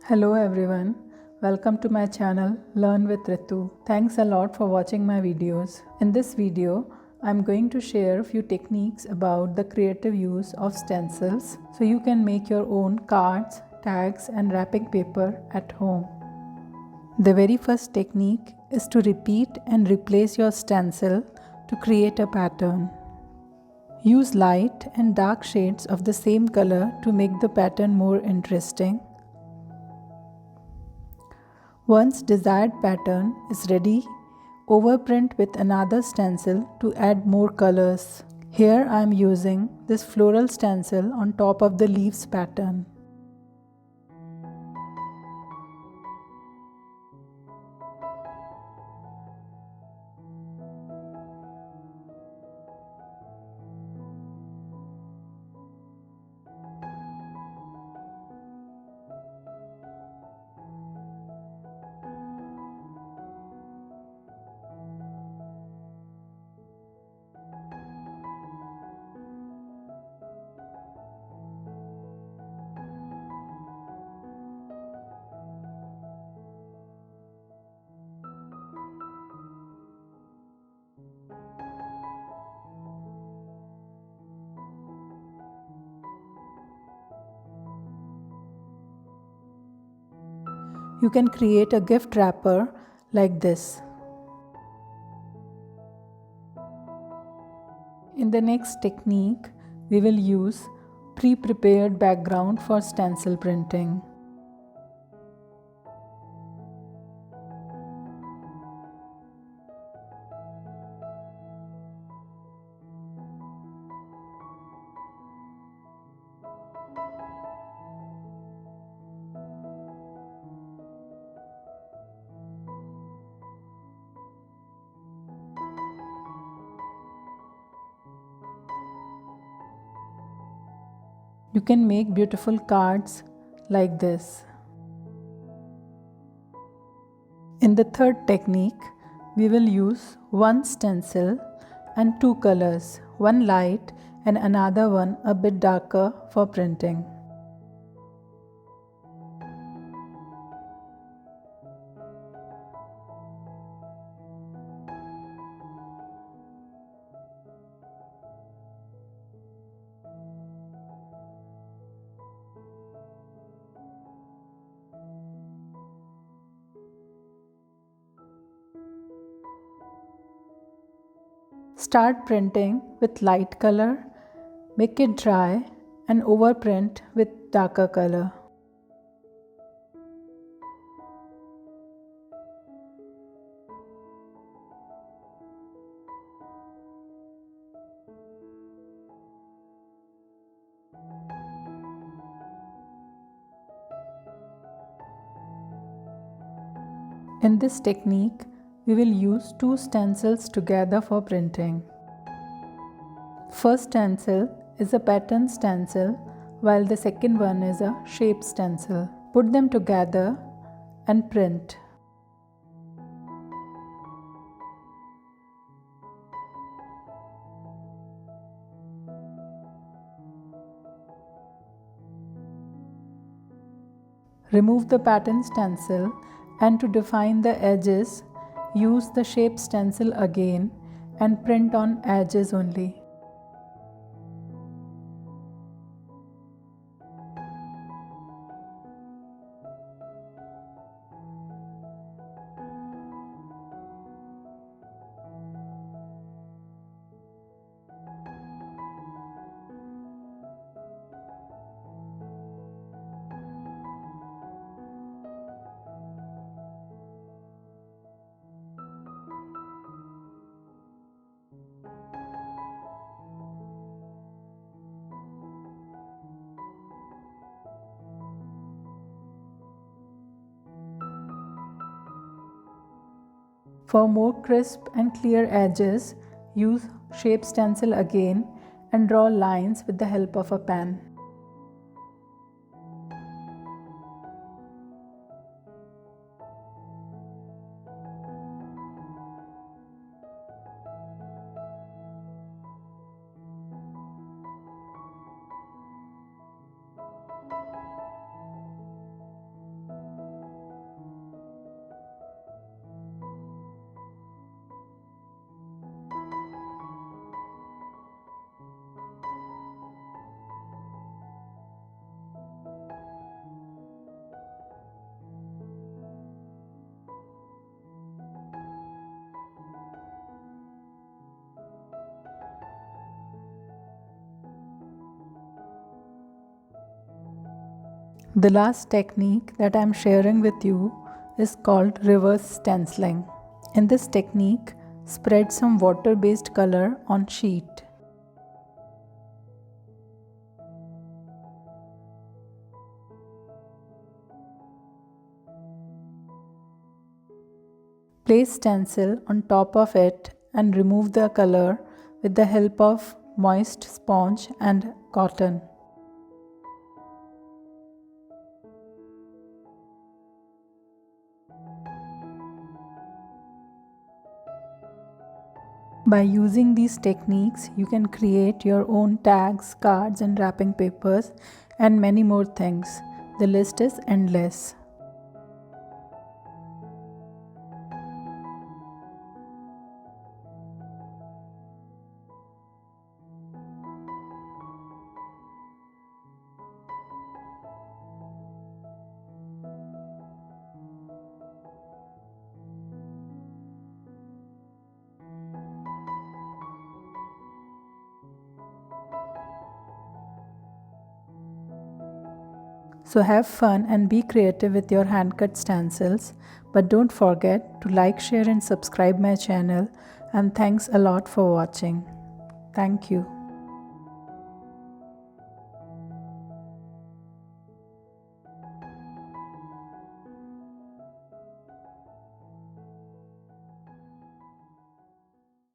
Hello everyone, welcome to my channel Learn with Ritu. Thanks a lot for watching my videos. In this video, I'm going to share a few techniques about the creative use of stencils so you can make your own cards, tags and wrapping paper at home. The very first technique is to repeat and replace your stencil to create a pattern. Use light and dark shades of the same color to make the pattern more interesting. Once desired pattern is ready, overprint with another stencil to add more colors. Here I am using this floral stencil on top of the leaves pattern. You can create a gift wrapper like this. In the next technique, we will use pre-prepared background for stencil printing. You can make beautiful cards like this. In the third technique, we will use one stencil and two colors, one light and another one a bit darker for printing. Start printing with light color, make it dry and overprint with darker color. In this technique, we will use two stencils together for printing. First stencil is a pattern stencil while the second one is a shape stencil. Put them together and print. Remove the pattern stencil and to define the edges, use the shape stencil again and print on edges only. For more crisp and clear edges, use shape stencil again and draw lines with the help of a pen. The last technique that I am sharing with you is called reverse stenciling. In this technique, spread some water-based color on sheet. Place stencil on top of it and remove the color with the help of moist sponge and cotton. By using these techniques, you can create your own tags, cards and wrapping papers and many more things. The list is endless. So have fun and be creative with your hand-cut stencils, but don't forget to like, share and subscribe my channel, and thanks a lot for watching. Thank you.